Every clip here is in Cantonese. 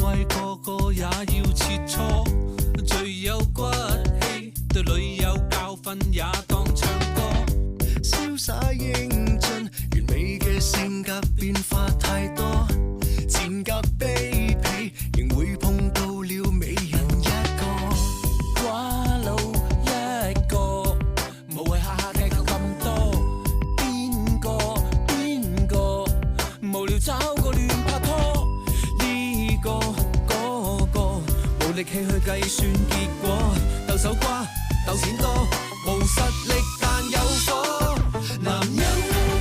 為個個也要切磋，最有骨氣，對女友教訓也當唱歌。瀟灑英俊，完美嘅性格變化太多，賤格卑鄙，仍會碰到了美人一個，寡佬一個，無謂下下踢球咁多。邊個無聊找個亂拍拖？呢個嗰個無力氣去計算結果，鬥手瓜鬥錢多，無實力但有火。男人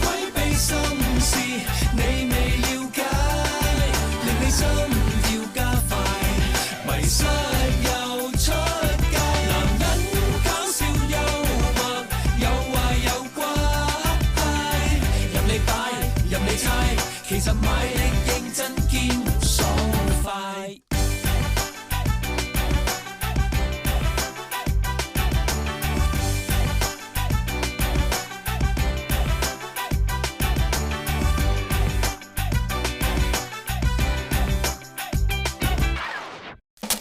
規避心事，你未了解，令你心跳加快，迷失又出街。男人搞笑幽默，有壞有乖，任你擺任你猜，其實賣力認真兼爽快。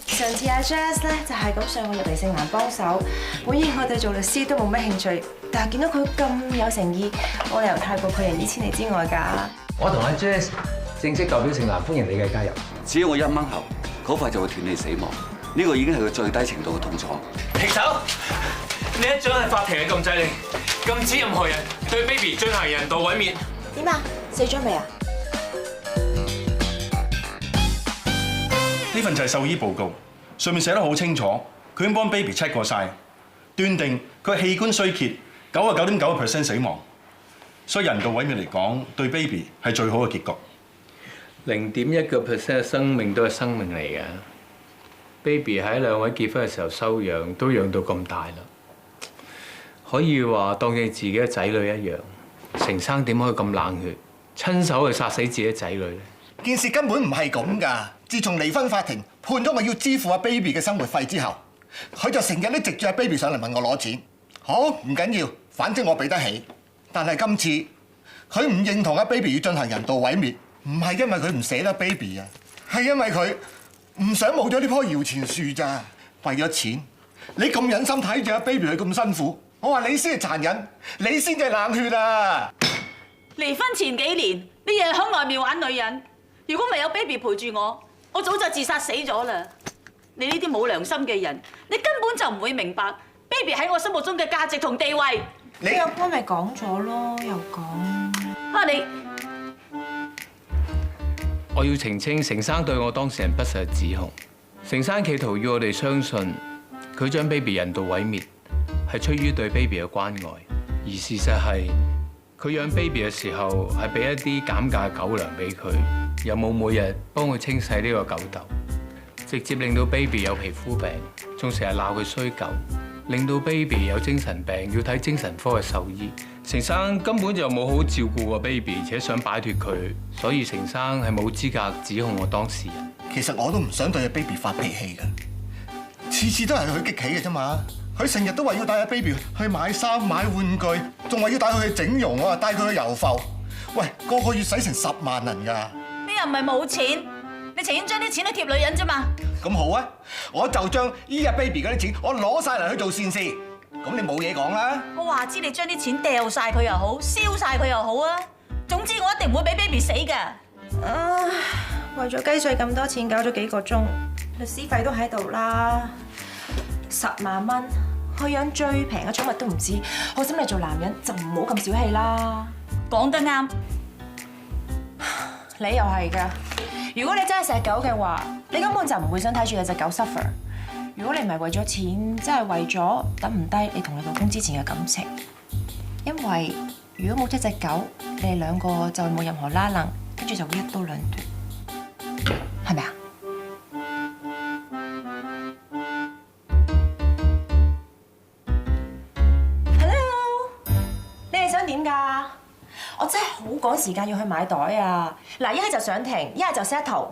上次阿 Jazz 咧就係咁上我入嚟聖蘭幫手，本意我哋做律師都冇乜興趣，但係見到佢咁有誠意，我哋由泰國派人2000里之外㗎。我同阿 Jazz 正式代表聖蘭歡迎你嘅加入。只要我一掹喉，好快就會斷氣死亡。呢個已經係佢最低程度嘅痛楚。停手！呢一張係法庭嘅禁制令，禁止任何人對 baby 進行人道毀滅。點啊？死咗未啊？呢份就係獸醫報告，上面寫得好清楚，佢已經幫 baby check 過晒，斷定佢係器官衰竭，99.9% 死亡。所以人道毀滅嚟講，對 baby 係最好嘅結局。0.1% 嘅生命都係生命嚟嘅。baby 喺兩位結婚嘅時候收養，都養到咁大啦，可以話當佢自己嘅仔女一樣。成生點可以咁冷血，親手去殺死自己仔女咧？件事根本唔係咁㗎。自從離婚法庭判咗我要支付阿 baby 嘅生活費之後，佢就成日都藉住阿 baby 上嚟問我攞錢。好，唔緊要，反正我俾得起。但係今次佢唔認同阿 baby 要進行人道毀滅，唔係因為佢唔捨得 baby 啊，係因為佢唔想冇咗呢棵搖錢樹咋。為咗錢，你咁忍心睇住阿 baby 佢咁辛苦，我話你先係殘忍，你先至係冷血啊！離婚前幾年，你日日喺外面玩女人，如果唔係有 baby 陪住我早就自殺死咗啦！你呢啲冇良心嘅人，你根本就唔會明白 baby 喺我心目中嘅價值同地位。你阿哥咪講咗咯，又講啊你！我要澄清成生對我當事人不實嘅指控。成生企圖要我哋相信佢將 baby 人道毀滅係出於對 baby 嘅關愛，而事實係佢養 baby 嘅時候係俾一啲減價狗糧俾佢，又冇每日幫佢清洗呢個狗竇，直接令到 baby 有皮膚病，仲成日鬧佢衰狗，令到 baby 有精神病要睇精神科嘅獸醫。成生根本就冇好照顧過 baby， 而且想擺脫佢，所以成生係冇資格指控我當事人。其實我都唔想對阿 baby 發脾氣㗎，次次都係佢激起嘅啫嘛。佢成日都話要帶阿 baby 去買衫買玩具，仲話要帶佢去整容啊，帶佢去遊埠。喂，個月使成10萬銀㗎。你又唔係冇錢，你情願將啲錢去貼女人啫嘛。咁好啊，我就將依阿 baby 嗰啲錢，我攞晒嚟去做善事。咁你冇嘢講啦。我話知你將啲錢掉晒佢又好，燒晒佢又好啊。總之我一定唔會俾 baby 死㗎。為咗雞碎咁多錢，搞咗幾個鐘，律師費都喺度啦，10萬蚊去養最平嘅寵物都唔知，我心你做男人就唔好咁小氣啦。講得啱，你又係㗎。如果你真係錫狗嘅話，你根本就唔會想睇住有隻狗 suffer。如果你唔係為咗錢，真係為咗等唔低你同你老公之前嘅感情。因為如果冇咗隻狗，你哋兩個就冇任何拉楞，跟住就會一刀兩斷，係咪啊 ？Hello， 你哋想點㗎？我真係好趕時間要去買袋啊！嗱，一係就上庭，一係就 settle，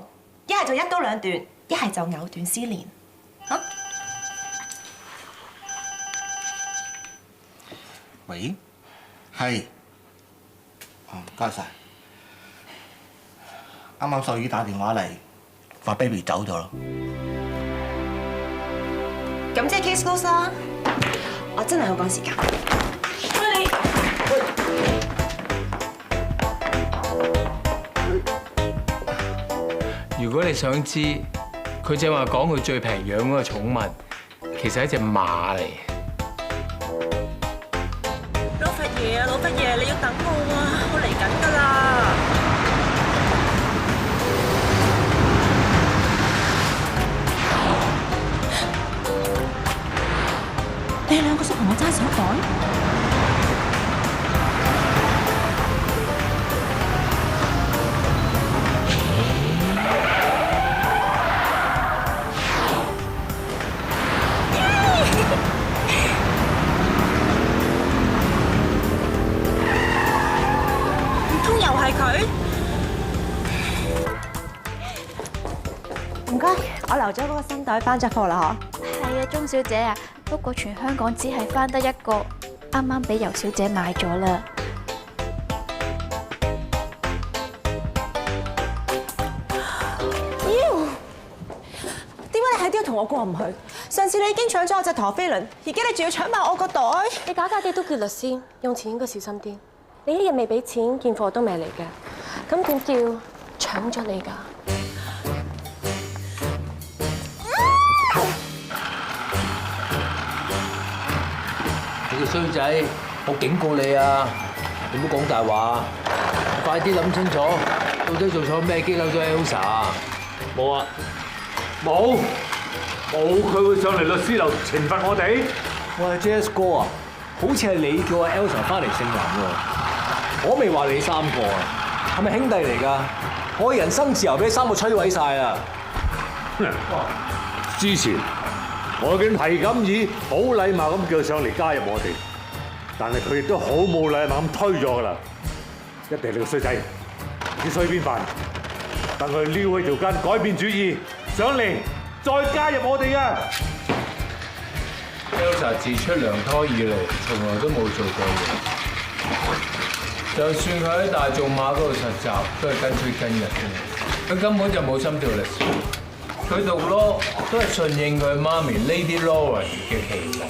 一係就一刀兩斷，一係就藕斷絲連。啊？喂，係，唔該晒。啱啱獸醫打電話嚟，話 baby 走咗咯。咁即係 case close 啦。我真係好趕時間。如果你想知，佢正話講佢最平養嗰個寵物，其實係一隻馬嚟。老佛爺啊，老佛爺，你要等我啊，我嚟緊㗎啦。你哋兩個想同我揸手袋？唔該，我留咗嗰個新袋翻咗貨啦嗬。係啊，鐘小姐啊，不過全香港只係翻得一個，啱啱俾尤小姐買咗啦。點解你喺啲同我過唔去？上次你已經搶咗我隻陀飛輪，而家你仲要搶埋我個袋。你假假地都叫律師，用錢應該小心啲。你一日未俾錢，件貨都未嚟嘅，咁點叫搶咗你㗎？你個衰仔，我警告你啊！你唔好講大話，快啲諗清楚，到底做錯咩激嬲咗 Elsa？冇啊，冇，佢會上嚟律師樓懲罰我哋。喂 ，JS 哥啊，好似係你叫阿 Elsa 翻嚟聖男喎。我未話你三個啊，係咪兄弟嚟㗎？我嘅人生自由俾你三個摧毀晒啊！之前我已經係咁以好禮貌咁叫佢上嚟加入我哋，但係佢亦都好冇禮貌咁推咗㗎啦。一定係你個衰仔，啲衰邊飯，等佢撩起條筋，改變主意，上嚟再加入我哋啊！ Elsa 自出娘胎以嚟，從來都冇做過嘢。就算佢喺大眾馬嗰度實習，都係跟出跟入嘅。佢根本就冇心跳律師。佢讀 law 都係順應佢媽咪 Lady Lauren 嘅期望。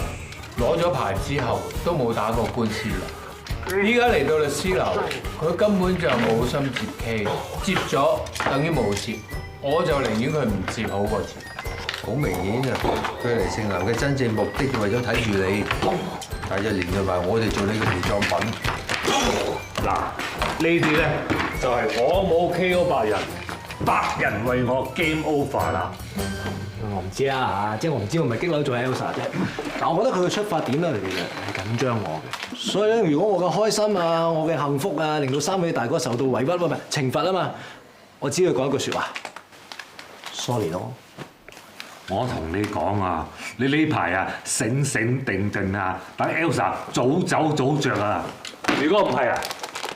攞咗牌之後，都冇打過官司啦。依家嚟到律師樓，佢根本就冇心接 case， 接咗等於冇接。我就寧願佢唔接好過接。好明顯啊！佢嚟聖男嘅真正目的係為咗睇住你，但係連佢話我哋做你嘅陪葬品。嗱，呢啲咧就係我冇 KO 白人，白人為我 game over 啦。我唔知啊嚇，即係我唔知我咪激嬲咗 Elsa 啫。但我覺得佢嘅出發點咧，其實係緊張我嘅。所以咧，如果我嘅開心啊，我嘅幸福啊，令到三位大哥受到委屈唔係懲罰啊嘛，我只要講一句説話 ，sorry 咯。我同你講啊，你呢排啊醒醒定定啊，等 Elsa 早走早着啊！如果唔係啊，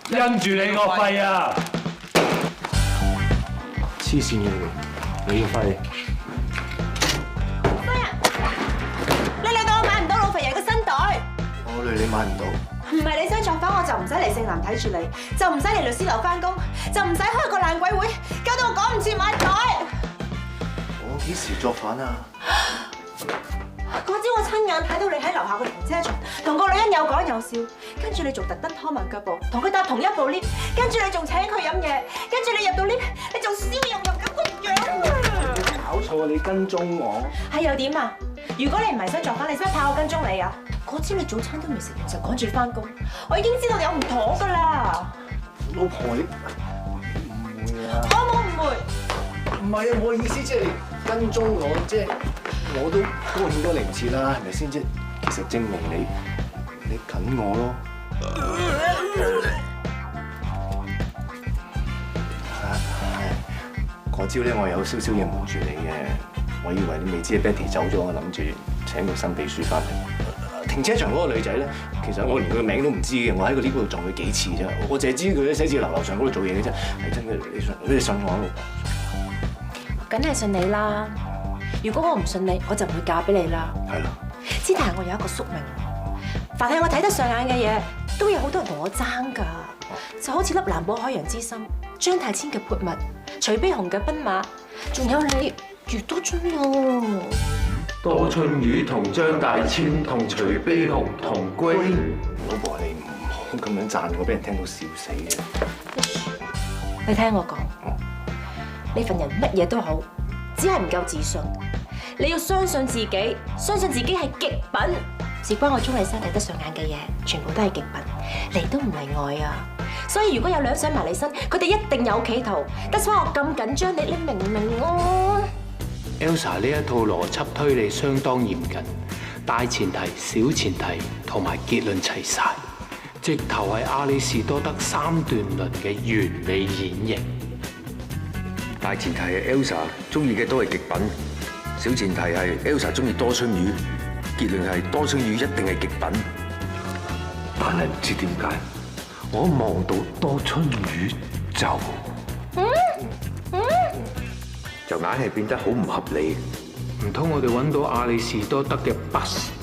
因住你個肺啊！黐線嘅你個肺！夫人，你令到我買唔到老肥爺嘅新袋。我累你買唔到。唔係你想作反，我就唔使嚟聖男睇住你，就唔使嚟律師樓翻工，就唔使開個爛鬼會，搞到我趕唔切買袋。我幾時作反啊？嗰朝我親眼睇到你喺樓下個停車場同個女人有講有笑，跟住你仲特登拖慢腳步同佢搭同一部 lift， 跟住你仲請佢飲嘢，跟住你入到 lift， 你仲笑容容咁個樣。搞錯啊！你跟蹤我係又點啊？如果你唔係想作反，你使怕我跟蹤你啊？嗰朝你早餐都未食完就趕住翻工，我已經知道你有唔妥㗎啦。老婆你唔會啊？我冇誤會。唔係啊！我嘅意思即係你跟蹤我，即係我都高興都嚟唔切啦，係咪先？即係其實證明你緊我咯。嗰朝咧，我有少少嘢瞞住你嘅，我以為你未知 Betty 走咗，我諗住請個新秘書翻嚟。停車場嗰個女仔咧，其實我連佢嘅名都唔知嘅，我喺個 lift 嗰度撞佢幾次啫，我淨係知佢喺寫字樓上嗰度做嘢嘅啫，係真嘅，你信我啊！梗係信你啦！如果我唔信你，我就唔會嫁俾你啦。係咯。之但係我有一個宿命，凡係我睇得上眼嘅嘢，都有好多人同我爭㗎。就好似粒藍寶海洋之心，張太千嘅潑物，徐悲鴻嘅奔馬，仲有你余多春啊！多春魚同張大千同徐悲鴻同歸。老婆，你唔好咁樣讚我，俾人聽到笑死嘅。你聽我講，你份人乜嘢都好，只係唔夠自信。你要相信自己，相信自己係極品。事關我鍾麗珊睇得上眼嘅嘢，全部都係極品，嚟都唔例外啊！所以如果有兩想埋你身，佢哋一定有企圖。得所以我咁緊張你明唔明啊 Elsa 呢一套邏輯推理相當嚴謹，大前提、小前提同埋結論齊晒，直頭係亞里士多德三段論嘅完美演繹。大前提係 Elsa 中意嘅都係極品，小前提係 Elsa 中意多春魚，結論係多春魚一定係極品。但係唔知點解，我一望到多春魚就硬係變得好唔合理。唔通我哋揾到亞里士多德嘅 bus？Fanny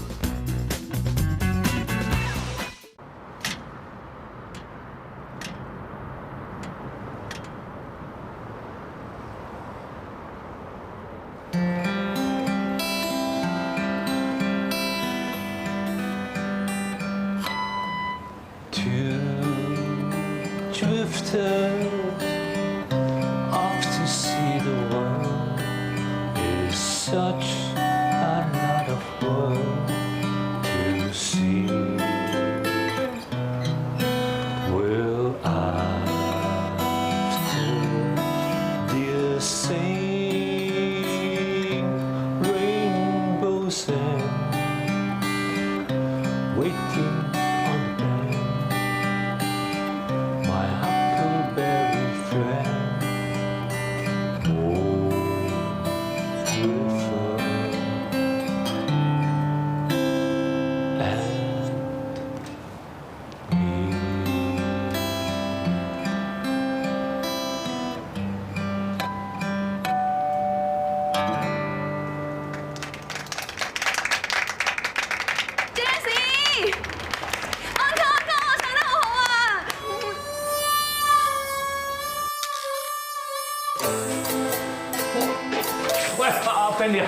啊，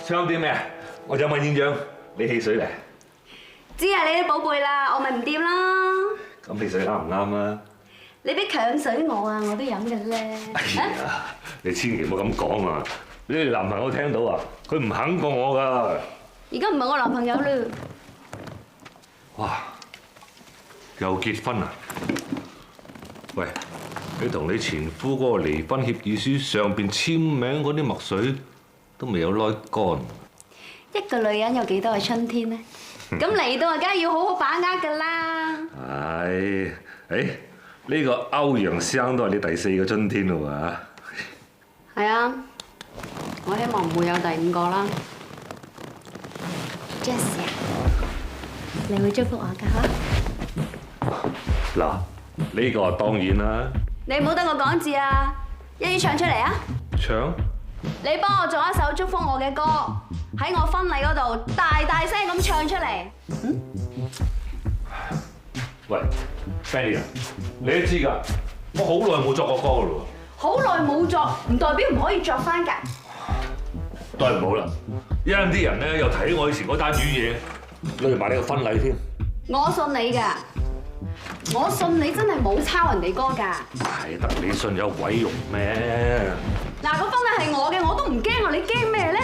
想啲咩？我有問鴛鴦，你汽水嚟。知係你啲寶貝啦，我咪唔掂啦。咁汽水啱唔啱啊？你俾強水我啊，我都飲嘅咧。哎呀，你千祈唔好咁講啊！你哋男朋友聽到啊，佢唔肯過我㗎。而家唔係我男朋友啦。哇！又結婚啊？喂，你同你前夫嗰個離婚協議書上邊簽名嗰啲墨水都未有攞乾。一個女人有幾多個春天呢？咁嚟到啊，梗係要好好把握㗎啦。係，呢個歐陽生都係你第4個春天咯喎。係啊，我希望唔會有第5個啦。Jessie 啊，你會祝福我㗎？嗱，呢個當然啦。你唔好等我講字啊，一於唱出嚟啊！唱？你幫我做一首祝福我嘅歌，喺我婚禮嗰度大大聲咁唱出嚟。喂 ，Fanny 啊，你都知㗎，我好耐冇作過歌㗎咯喎。好耐冇作，唔代表唔可以作翻㗎。都係唔好啦，因為啲人咧又睇我以前嗰單魚嘢，累埋你個婚禮添。我信你㗎，我信你真係冇抄人哋歌㗎。係得你信有鬼用咩？嗱，個婚禮係我嘅，我都唔驚啊！你驚咩咧？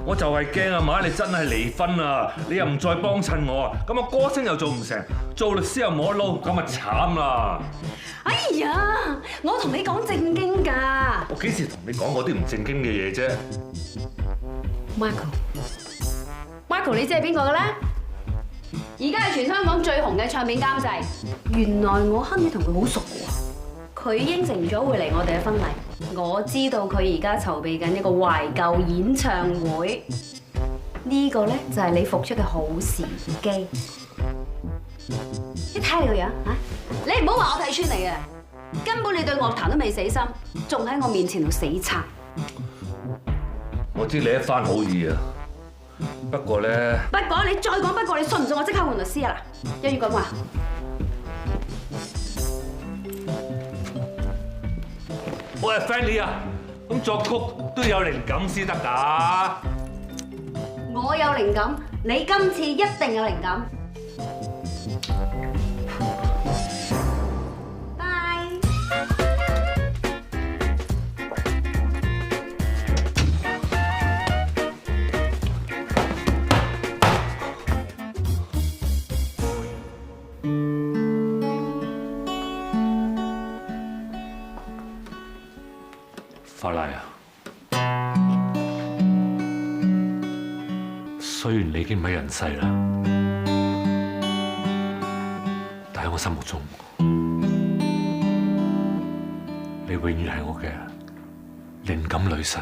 我就係驚啊！萬一你真係離婚啊，你又唔再幫襯我啊，咁啊歌星又做唔成，做律師又冇得撈，咁啊慘啦！哎呀，我同你講正經㗎。我幾時同你講過啲唔正經嘅嘢啫 ？Michael，你知係邊個嘅咧？而家係全香港最紅嘅唱片監製。原來我亨利同佢好熟喎。佢應承咗會嚟我哋嘅婚禮。我知道佢而家籌備緊一個懷舊演唱會。呢個咧就係你復出嘅好時機。你睇你個樣嚇，你唔好話我睇穿你嘅，根本你對樂壇都未死心，仲喺我面前度死撐。我知你一番好意啊，不過咧，不過你再講不過，你信唔信我即刻換律師啊嗱？一於咁話。我係 friendly 啊，咁作曲都有靈感先得㗎。我有靈感，你今次一定有靈感。拜。法拉啊，雖然你已經唔喺人世啦，但喺我心目中，你永遠係我嘅靈感女神。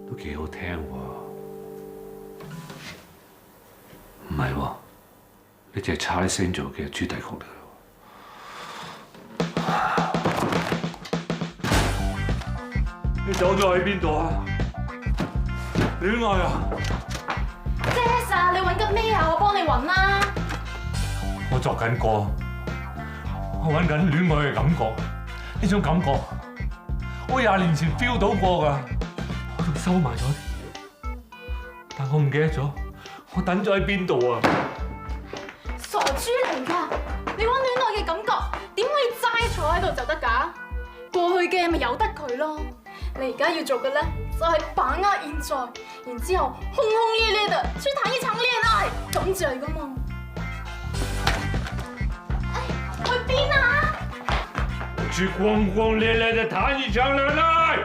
都幾好聽喎，唔係喎，呢隻係查理星做嘅主題曲嚟喎。你走咗去邊度啊？戀愛啊 Jess 啊，你揾緊咩啊？我幫你揾啦。我作緊歌，我揾緊戀愛嘅感覺，呢種感覺我20年前 feel 到過㗎。我仲收埋咗，但我唔記得咗，我等咗喺邊度啊？傻豬嚟㗎！你揾戀愛嘅感覺，點可以齋坐喺度就得㗎？過去嘅咪由得佢咯。你而家要做嘅咧，就係把握現在，然之後轟轟烈烈地去談一場戀愛，咁就係㗎嘛。去邊啊？去轟轟烈烈地談一場戀愛。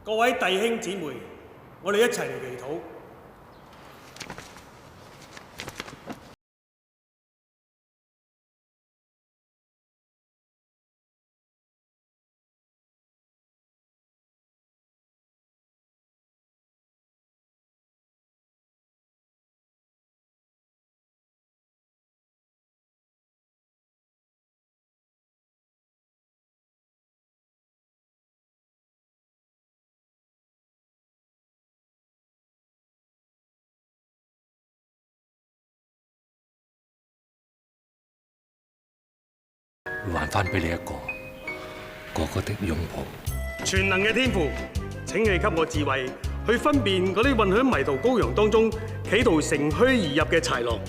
各位弟兄姊妹，我哋一齊嚟祈禱。還翻俾你一個哥哥的擁抱。全能嘅天父，請你給我智慧，去分辨嗰啲混喺迷途羔羊當中，企圖乘虛而入嘅豺狼，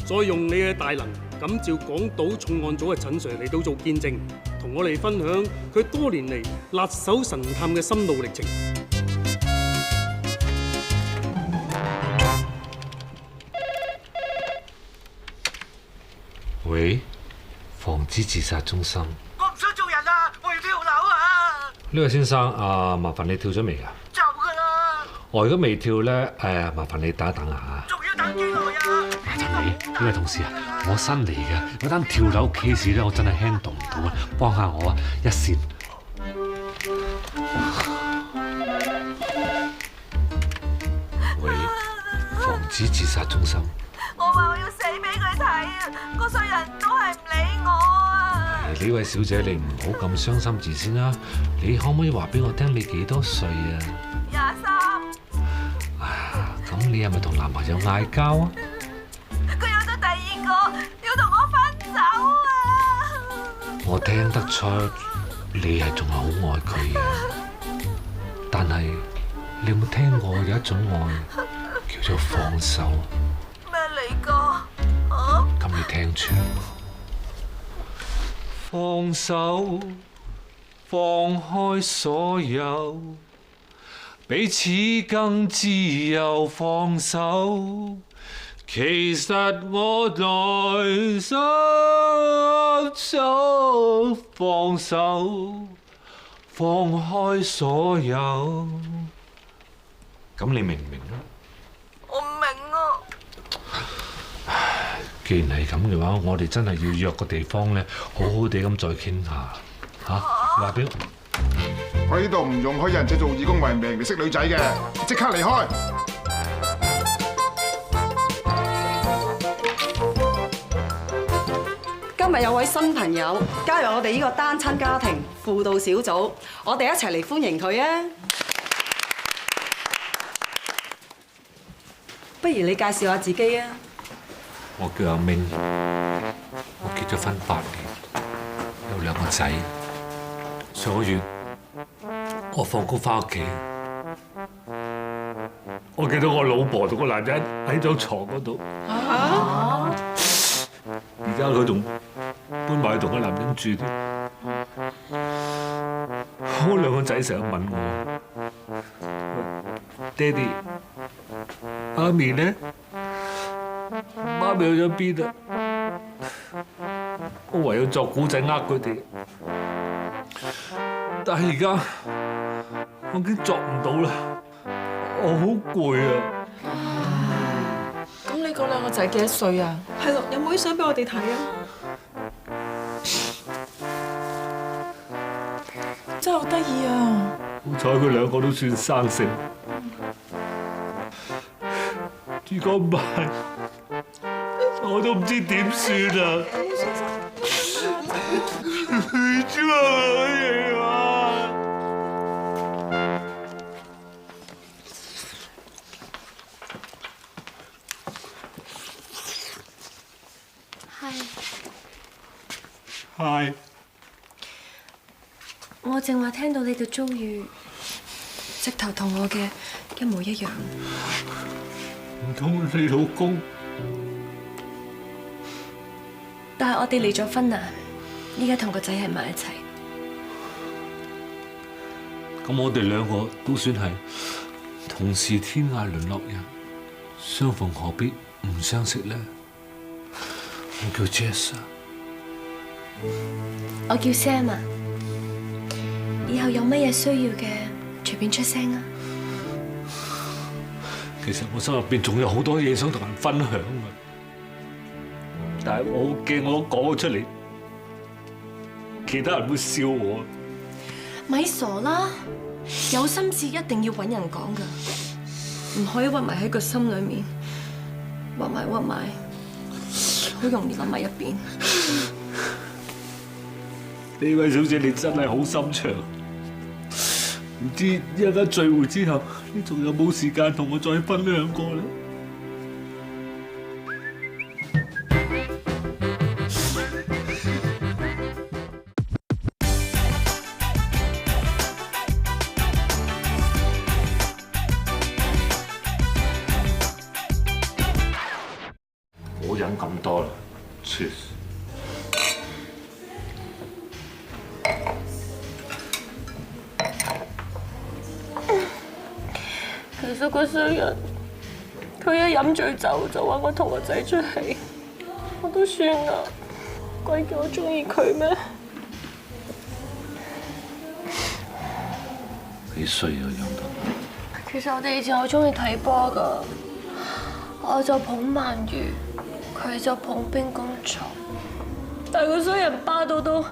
再用你嘅大能感召港島重案組嘅陳 Sir 嚟到做見證，同我哋分享佢多年嚟辣手神探嘅心路歷程。喂？防止自殺中心。我唔想做人啊！我要跳樓啊！呢位先生啊，麻煩你跳咗未啊？走㗎啦！我如果未跳咧，麻煩你等一等啊嚇。仲要等幾耐啊？呢位同事啊，我新嚟嘅，嗰單跳樓 case 咧，我真係 handle 唔到啊，幫下我啊，一線。喂，防止自殺中心。我話我要死俾佢睇啊！個衰人都係唔理我啊！呢位小姐，你唔好咁傷心住先啦。你可唔可以話俾我聽你幾多歲啊？23。咁你係咪同男朋友嗌交啊？佢有咗第二個，要同我分手啊！我聽得出你係仲係好愛佢嘅，但係你有冇聽過有一種愛叫做放手？咩嚟㗎？咁你聽住，放手，放開所有，彼此更自由。放手，其實我內心想放手，放開所有。咁你明唔明啊？我唔明啊！既然係咁嘅話，我哋真係要約個地方咧，好好地咁再傾下嚇。話俾我呢度唔容許有人借做義工為名嚟識女仔嘅，即刻離開！日有位新朋友加入我哋呢個單親家庭輔導小組，我哋一齊嚟歡迎佢啊！不如你介紹下自己啊？我叫阿明，我結咗婚8年，有2個仔。上個月我放工翻屋企，我見到我老婆同個男人喺張床嗰度。而家佢仲搬埋去同個男人住添。我2個仔成日問我：爹哋，媽咪呢？媽咪去咗邊啊？我唯有作古仔佢哋，但係而家我已經作唔到啦，我好攰啊！咁你嗰2個仔幾多歲啊？係咯，有冇啲相俾我哋睇啊？真係好得意啊！好彩佢2個都算生性，如果唔係，我都唔知點算啊！做乜嘢啊？係。我正話聽到你嘅遭遇，直頭同我嘅一模一樣。唔通你老公？但係我哋離咗婚啦，依家同個仔喺埋一齊。咁我哋2個都算係同是天涯淪落人，相逢何必唔相識呢？我叫 Jess 啊。我叫 Sam 啊。以後有乜嘢需要嘅，隨便出聲啊！其實我心入邊仲有好多嘢想同人分享啊，但係我好驚我講咗出嚟，其他人會笑我。咪傻啦！有心事一定要揾人講㗎，唔可以屈埋喺個心裏面，屈埋，好容易諗埋一邊。呢位小姐，你真係好心腸。唔知一陣聚會之後，你仲有冇時間同我再分享過咧？唔好飲咁多啦，Cheers。其實個衰人，佢一飲醉酒就話我同個仔出戲，我都算啦，鬼叫我中意佢咩？幾衰啊，養到！其實我哋以前好中意睇波噶，我就捧鰻魚，佢就捧兵工廠，但係個衰人霸道到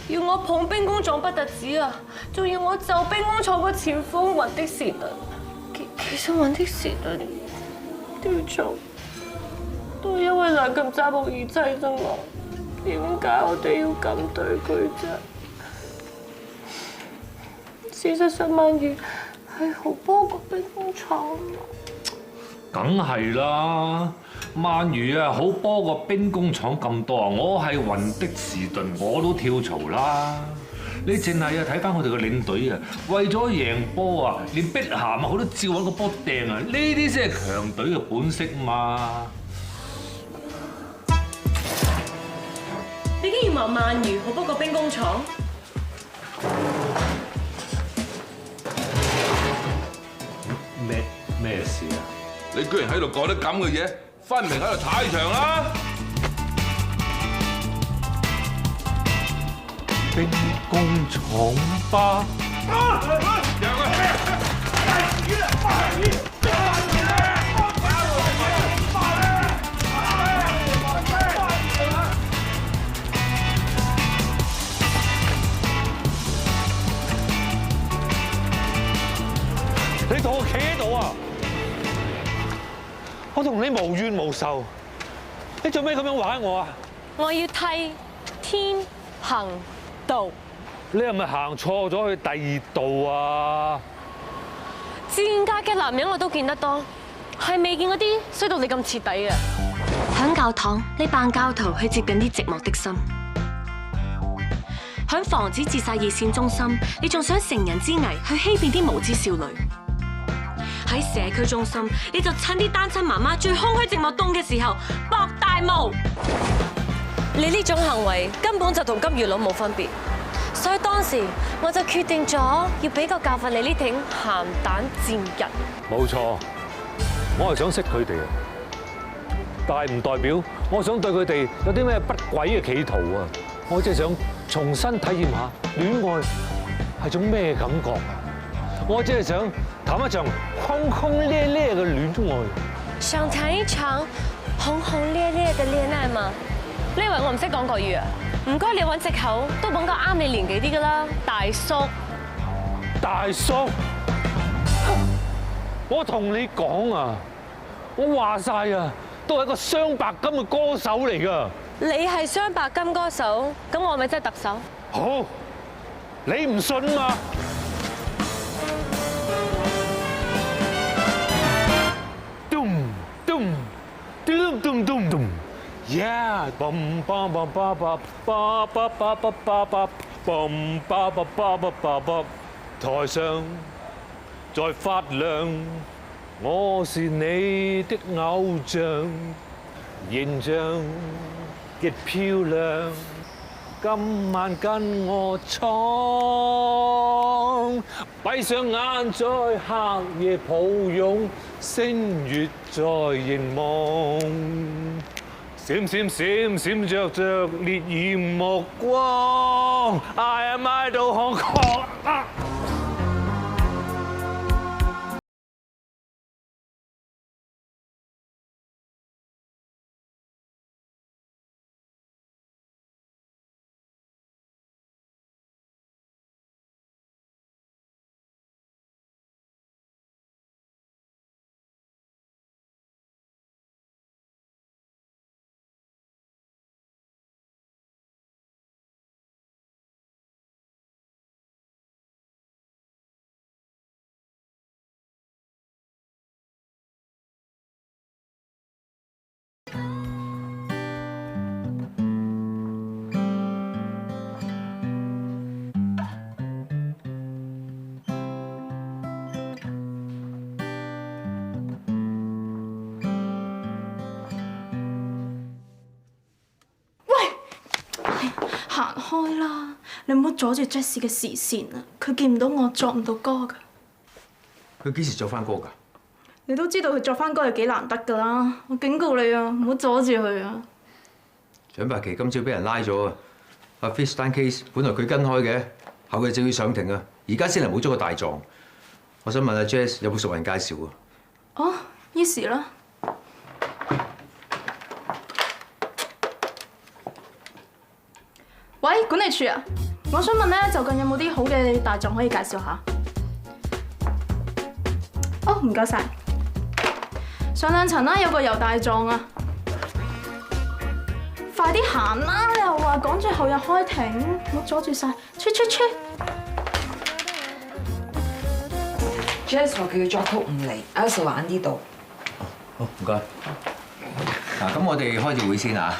要我捧兵工廠不特止啊，仲要我就兵工廠個前夫雲的士頓。其實雲的士頓都要做，都係因為兩咁揸木耳劑啫嘛。點解我哋要咁對佢啫？事實上，鰻魚係好波過兵工廠。梗係啦，鰻魚啊，好波過兵工廠咁多啊！我係雲的士頓，我都跳槽啦。你淨係睇翻我哋個領隊啊，為咗贏波啊，連碧咸啊，佢都照揾個波掟啊！呢啲先係強隊嘅本色嘛。你竟然話鰻魚好波過兵工廠？咩事啊？你居然喺度講啲咁嘅嘢，分明喺度踩場啦！兵工廠吧。你同我企喺度啊！我同你無冤無仇，你做咩咁樣玩我啊？我要替天行道。你係咪行錯咗去第二度啊？賤格嘅男人我都見得多，係未見嗰啲衰到你咁徹底嘅。響教堂，你扮教徒去接近啲寂寞的心；響防止自殺熱線中心，你仲想乘人之危去欺騙啲無知少女；喺社區中心，你就趁啲單親媽媽最空虛寂寞凍嘅時候搏大霧。你呢種行為根本就同金魚佬冇分別，所以當時我就決定咗要俾個教訓你呢挺鹹蛋賤人。冇錯，我係想識佢哋啊，但係唔代表我想對佢哋有啲咩不軌嘅企圖啊！我只係想重新體驗下戀愛係種咩感覺啊！我只係想談一場轟轟烈烈嘅戀愛。想談一場轟轟烈烈嘅戀愛嘛？你以為我唔識講國語啊？唔該，你揾藉口都揾個啱你年紀啲噶啦，大叔。大叔，我同你講啊，我話晒啊，都係一個雙白金嘅歌手嚟噶。你係雙白金歌手，咁我係咪真係特首？好，你唔信嘛？Yeah， bum bum bum bum bum bum bum bum bum bum bum bum bum， 台上在發亮，我是你的偶像，形象極漂亮，今晚跟我闖，閉上眼在黑夜抱擁，星月在凝望。閃閃閃閃着着烈焰目光 ，I am idol Hong Kong。行開啦！你唔好阻住 Jessie 嘅視線啊！佢見唔到我作唔到歌㗎。佢幾時作翻歌㗎？你都知道佢作翻歌係幾難得㗎啦！我警告你啊，唔好阻住佢啊！蔣百琪今朝俾人拉咗啊！阿 Fish 單 case 本來佢跟開嘅，後日就要上庭啊！而家先係冇咗個大狀。我想問阿 Jess 有冇熟人介紹啊？哦，依時啦。喂，管理處啊，我想問咧，就近有冇啲好嘅大狀可以介紹下？哦，唔該晒。上兩層啦，有個油大狀啊！快啲行啦！你又話趕住後日開庭，唔好阻住晒。出。Jess 話佢嘅作曲唔嚟 ，Elsa 話喺呢度。好，唔該。嗱，咁我哋開條會先啊！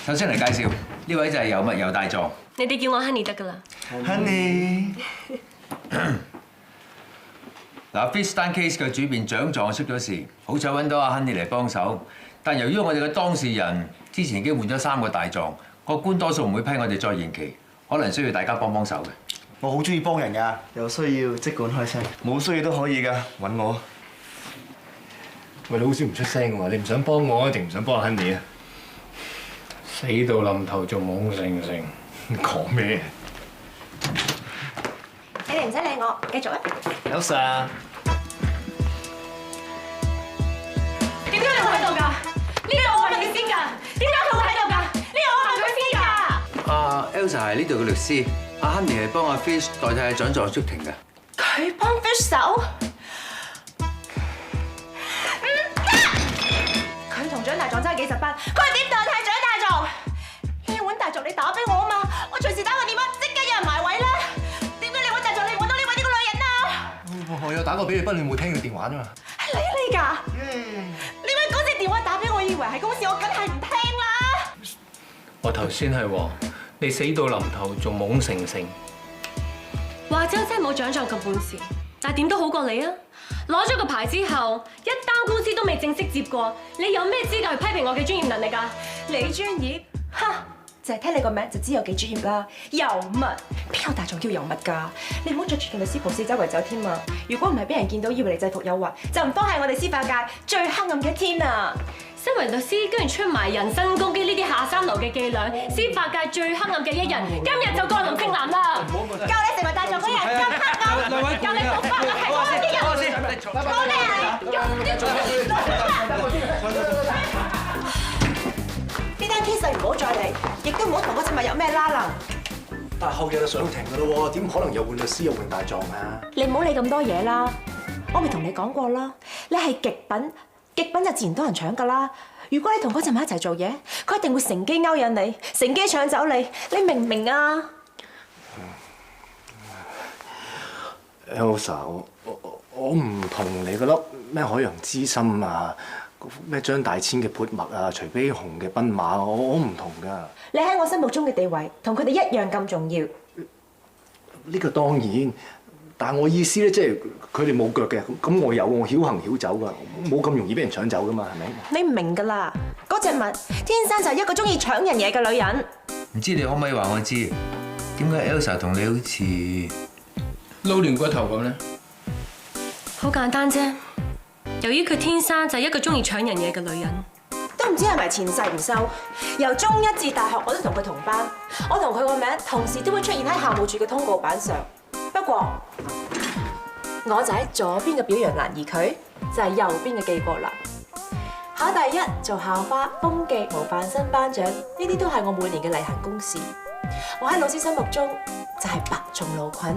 首先嚟介紹，呢位就係油墨油大狀。你哋叫我 Honey 得㗎啦。Honey。嗱 ，Fish 單 case 嘅主辯獎狀出咗事，好彩揾到阿 Honey 嚟幫手。但由於我哋嘅當事人之前已經換咗3個大狀，個官多數唔會批我哋再延期，可能需要大家幫幫手嘅。我好中意幫人㗎，有需要即管開聲，冇需要都可以㗎，揾我。喂，你好少唔出聲㗎喎，你唔想幫我定唔想幫阿 Honey 啊？死到臨頭仲懵盛盛，講咩？你哋唔使理我，繼續啊！有啥？點解你會喺度㗎？呢個我問你先㗎，點解佢會喺度㗎？呢個我問佢先㗎。阿 Elsa 係呢度嘅律師，阿 Honey 係幫阿 Fish 代替阿獎狀出庭嘅。佢幫 Fish 手？唔得！佢同蔣大狀爭幾10班，佢點代替蔣大狀？呢碗大狀你打俾我打過俾你，不過你冇聽佢電話啫嘛。係你嚟㗎？你咪嗰隻電話打俾我，以為係公司，我梗係唔聽啦。我頭先係話你死到臨頭仲懵成成，或者真係冇獎狀咁本事，但係點都好過你啊！攞咗個牌之後，一單官司都未正式接過，你有咩資格去批評我嘅專業能力㗎？你專業？哈！就係聽你個名就知有幾專業啦。油密邊有大眾叫油密㗎？你唔好着住件律師袍四周圍走添啊！如果唔係俾人見到，以為你制服誘惑，就唔方係我哋司法界最黑暗嘅一天啊！身為律師，居然出埋人身攻擊呢啲下三流嘅伎倆，司法界最黑暗嘅一日，今日就降臨正南啦！教你成為大眾嗰人咁黑暗，教你做法律係我啲人，我呢單 case 唔好再嚟，亦都唔好同嗰隻物有咩拉楞。但後日就上庭㗎咯喎，點可能又換律師又換大狀啊？你唔好理咁多嘢啦，我咪同你講過啦，你係極品。極品就自然多人搶㗎啦！如果你同嗰隻馬一齊做嘢，佢一定會乘機勾引你，乘機搶走你，你明唔明啊 ？Elsa， 我唔同你嗰粒咩海洋之心啊，咩張大千嘅潑墨啊，徐悲鴻嘅奔馬，我唔同㗎。你喺我心目中嘅地位，同佢哋一樣咁重要。呢個當然。但係我意思咧，即係佢哋冇腳嘅，咁我有，我曉行曉走㗎，冇咁容易俾人搶走㗎嘛，係咪？你唔明㗎啦，嗰隻物天生就係一個中意搶人嘢嘅女人。唔知你可唔可以話我知，點解 Elsa 同你好似撈亂骨頭咁咧？好簡單啫，由於佢天生就係一個中意搶人嘢嘅女人。都唔知係咪前世唔修，由中一至大學我都同佢同班，我同佢個名同時都會出現喺校務處嘅通告板上。不過，我就喺左邊嘅表揚欄，而佢就係右邊嘅記過欄。考第一做校花、風紀、模範生頒獎，呢啲都係我每年嘅例行公事。我喺老師心目中就係白重蘆菌，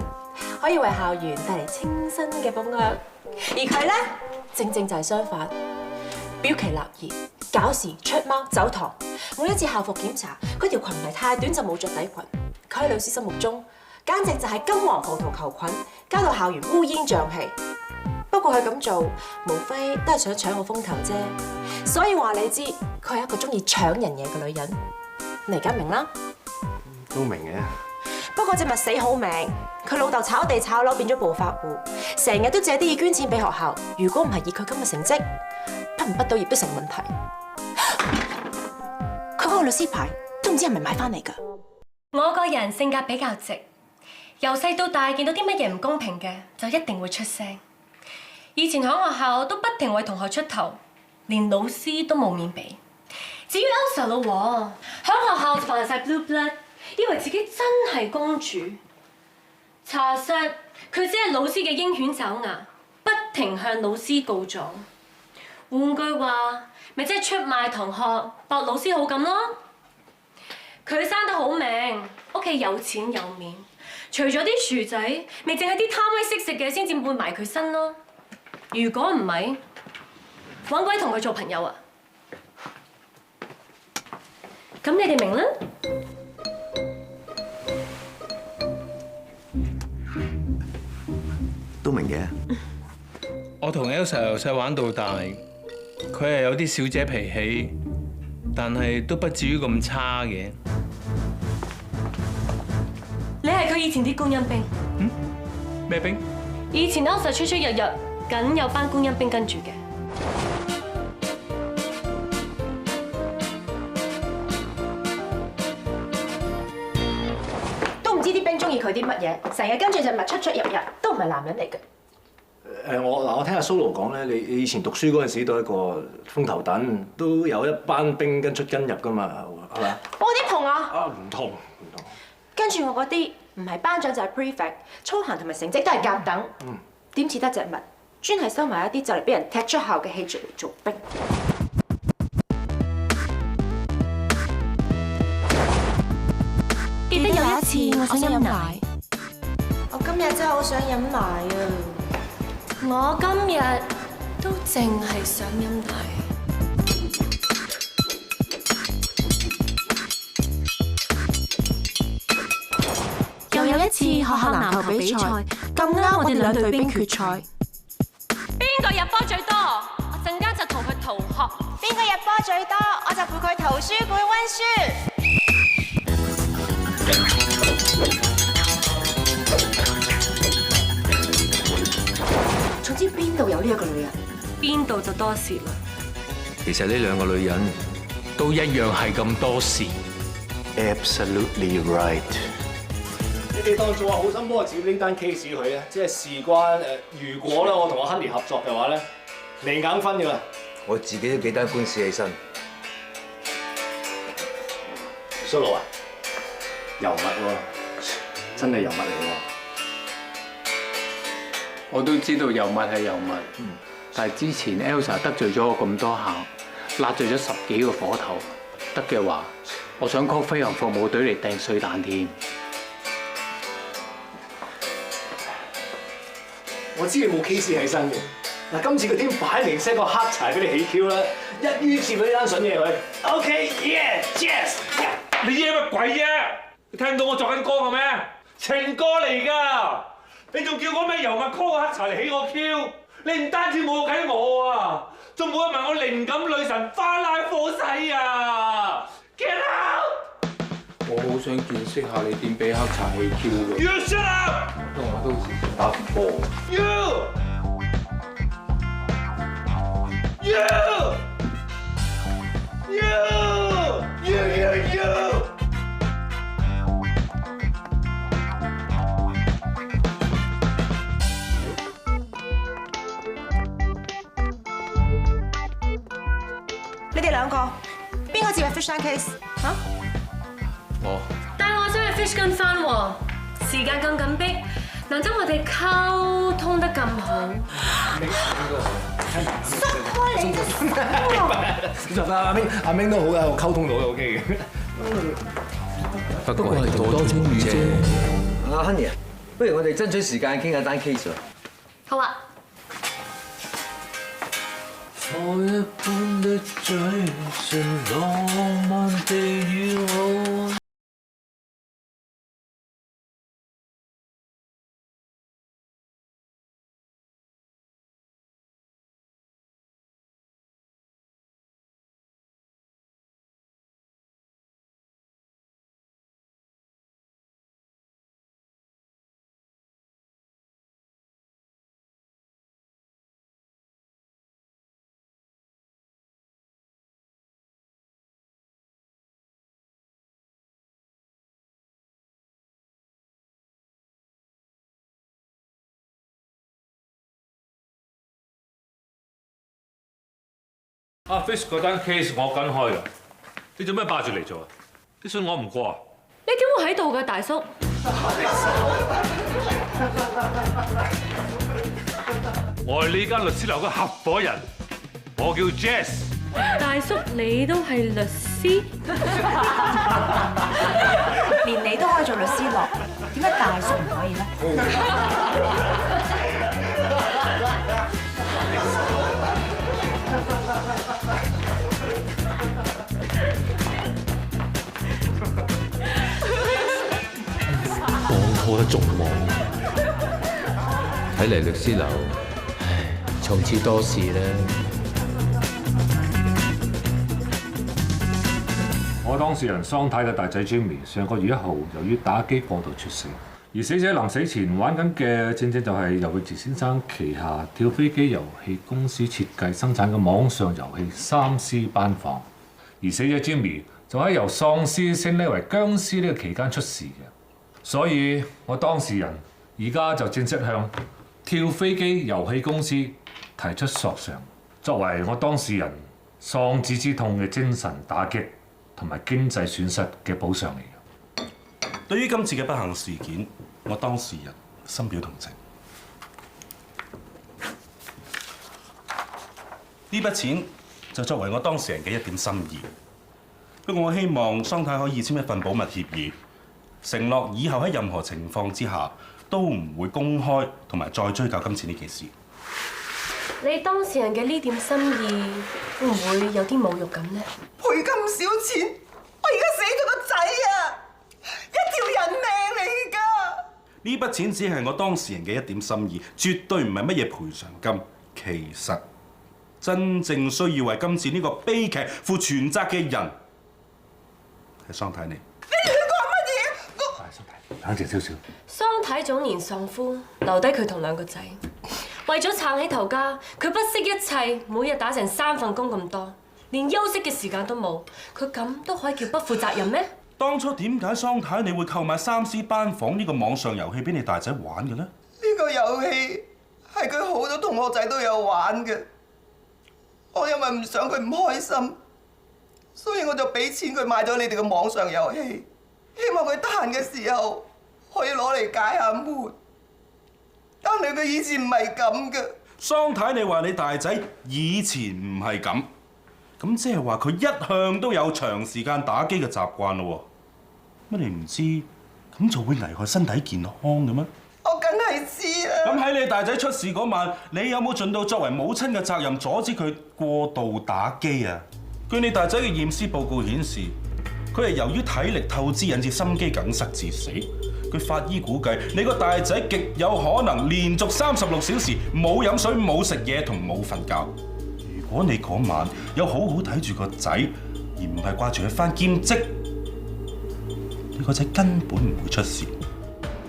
可以為校園帶嚟清新嘅風香。而佢咧，正正就係相反，標奇立異、搞事、出貓、走堂。每一次校服檢查，佢條裙唔係太短就冇着底裙。佢喺老師心目中，簡直就係金黃葡萄球菌，搞到校園烏煙瘴氣。不過佢咁做，無非都係想搶我風頭啫。所以話你知，佢係一個中意搶人嘢嘅女人。你而家明啦？都明嘅。不過隻物死好命，佢老豆炒地炒樓變咗暴發戶，成日都借啲嘢捐錢俾學校。如果唔係以佢今日成績，畢唔畢到業都成問題。佢嗰個律師牌都唔知係咪買翻嚟㗎。我個人性格比較直。由細到大，見到啲乜嘢唔公平嘅，就一定會出聲。以前喺學校都不停為同學出頭，連老師都冇面俾。至於 Elsa 咯喎，喺學校就扮晒 blue blood， 以為自己真係公主。查實佢只係老師嘅鷹犬爪牙，不停向老師告狀。換句話，咪即係出賣同學，博老師好感咯。佢生得好命，屋企有錢有面。除咗啲薯仔，咪淨係啲貪威識食嘅先至會埋佢身咯。如果唔係，揾鬼同佢做朋友啊？咁你哋明啦？都明嘅。我同 Elsa 由細玩到大，佢係有啲小姐脾氣，但係都不至於咁差嘅。你係佢以前啲觀音兵。嗯？咩兵？以前 Elsa 出出入入，梗有班觀音兵跟住嘅。都唔知啲兵中意佢啲乜嘢，成日跟住隻物出出入入，都唔係男人嚟嘅。我聽阿蘇盧講咧，你以前讀書嗰陣時都係一個風頭躉，都有一班兵跟出跟入噶嘛，係嘛？我啲同啊？啊，唔同。跟住我嗰啲唔係班長就係 prefect， 操行同埋成績都係甲等。點似得隻物，專係收埋一啲就嚟俾人踢出校嘅氣族嚟做兵。記得有一次我想飲奶，我今日真係好想飲奶啊！我今日都淨係想飲奶。又有一次學校籃球比賽，咁啱我哋兩隊兵決賽，邊個入波最多，我就陪佢圖書館溫書。總之邊度有呢一個女人，邊度就多事啦。其實呢兩個女人都一樣係咁多事。Absolutely right。你哋當做話好心幫我接呢單 case 佢啊，即係事關如果咧我同阿 Honey 合作嘅話咧，你硬分㗎啦。我自己都幾單官司起身。蘇老啊，尤物喎，真係尤物嚟喎。我都知道尤物係尤物，但係之前 Elsa 得罪咗我咁多下，辣罪咗10幾個火頭，得嘅話，我想 call 飛行服務隊嚟掟碎彈添。我知你冇 case 起身嘅，嗱今次個天擺明 set 個黑柴俾你起 Q 啦，一於接嗰單筍嘢佢。OK，yeah，yes。你嘢乜鬼啫？你聽到我作緊歌嘅咩？情歌嚟㗎！你仲叫我咩油墨 call 個黑柴嚟起我 Q？ 你唔單止侮辱緊我啊，仲侮辱埋我靈感女神花拉火勢啊 ！Get out！ 我好想見識下你點俾黑柴起 Q 㗎。You shut up！ 我到時打波。You！ 你哋兩個邊個接入 fish tank case 嚇？我。但係我想去 fish 跟翻喎，時間咁緊迫，難得我哋溝通得咁好。塞開你隻手！其實阿明都好嘅，我溝通到嘅 OK 嘅。不過係多青魚啫。阿 Honey 啊，不如我哋爭取時間傾下單 case 啊。好啊。我一般的嘴唇，浪漫地與我。阿 Fish 嗰單 case 我跟開啦，你做咩霸住嚟做啊？啲信我唔過啊！你點會喺度嘅，大叔？我係呢間律師樓嘅合夥人，我叫 Jess。大叔，你都係律師？連你都可以做律師咯，點解大叔唔可以咧？網拖得仲忙，睇嚟律師樓，唉，從此多事啦。我當事人桑太嘅大仔 Jimmy 上個月1號由於打機過度猝死，而死者臨死前玩緊嘅正正就係游泳池先生旗下跳飛機遊戲公司設計生產嘅網上遊戲3C 班房，而死者 Jimmy 就喺由喪屍升呢為僵屍呢個期間出事嘅，所以我當事人而家就正式向跳飛機遊戲公司提出索償，作為我當事人喪子之痛嘅精神打擊同埋經濟損失嘅補償嚟嘅。對於今次嘅不幸事件，我當事人深表同情。呢筆錢就作為我當事人嘅一點心意。不過我希望桑太可以簽一份保密協議，承諾以後喺任何情況之下都唔會公開同埋再追究今次呢件事。你當事人嘅呢點心意，會唔會有啲侮辱感呢？賠咁少錢，我而家死咗個仔啊！一條人命嚟㗎！呢筆錢只係我當事人嘅一點心意，絕對唔係乜嘢賠償金。其實真正需要為今次呢個悲劇負全責嘅人係桑太你。冷靜少少。桑太總年喪夫，留低佢同2個仔，為咗撐起頭家，佢不惜一切，每日打成3份工咁多，連休息嘅時間都冇。佢咁都可以叫不負責任咩？當初點解桑太你會購買3C 班房呢個網上遊戲俾你大仔玩嘅呢？呢個遊戲係佢好多同學仔都有玩嘅，我因為唔想佢唔開心，所以我就俾錢佢買咗你哋嘅網上遊戲，希望佢得閒嘅時候可以攞嚟解下悶。但係佢以前唔係咁嘅。桑太你話你大仔以前唔係咁，咁即係話佢一向都有長時間打機嘅習慣咯喎。乜你唔知咁就會危害身體健康嘅咩？我梗係知啦。咁喺你大仔出事嗰晚，你有冇盡到作為母親嘅責任，阻止佢過度打機啊？據你大仔嘅驗屍報告顯示，佢係由於體力透支引致心肌梗塞致死。據法醫估計，你個大仔極有可能連續36小時冇飲水、冇食嘢同冇瞓覺。如果你嗰晚有好好睇住個仔，而唔係掛住去返兼職，你個仔根本唔會出事。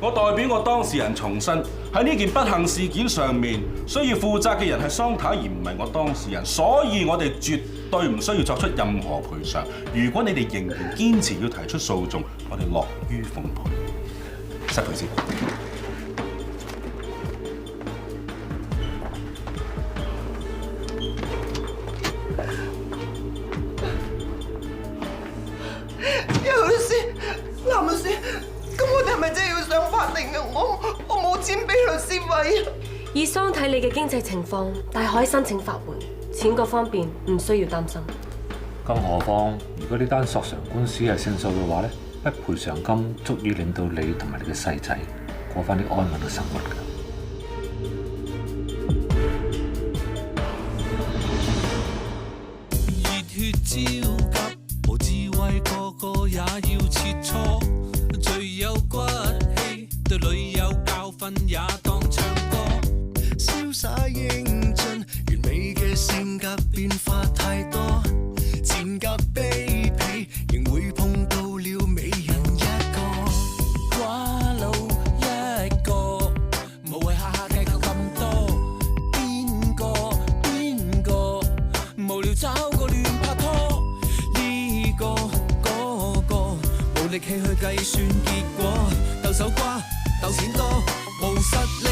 我代表我當事人重申，喺呢件不幸事件上面，需要負責嘅人係桑太，而唔係我當事人，所以我哋絕對唔需要作出任何賠償。如果你哋仍然堅持要提出訴訟，我哋樂於奉陪。失陪先。有律師，男律師，咁我哋係咪真係要上法庭啊？我冇錢俾律師費啊！以桑太你嘅經濟情況，大可以申請法援，錢嗰方面唔需要擔心。更何況，如果呢單索償官司係勝訴嘅話咧，一賠償金足以令到你同埋你嘅細仔過翻啲安穩嘅生活㗎。熱血焦急，無智慧個個也要切磋，最有骨氣，對女友教訓也當唱歌，瀟灑英俊，完美嘅性格變化太多，賤格卑鄙，仍會碰到了美人一個，寡佬一個，無謂下下計較咁多，邊個無聊找個亂拍拖，呢個嗰個冇力氣去計算結果，鬥手瓜鬥錢多，無實力。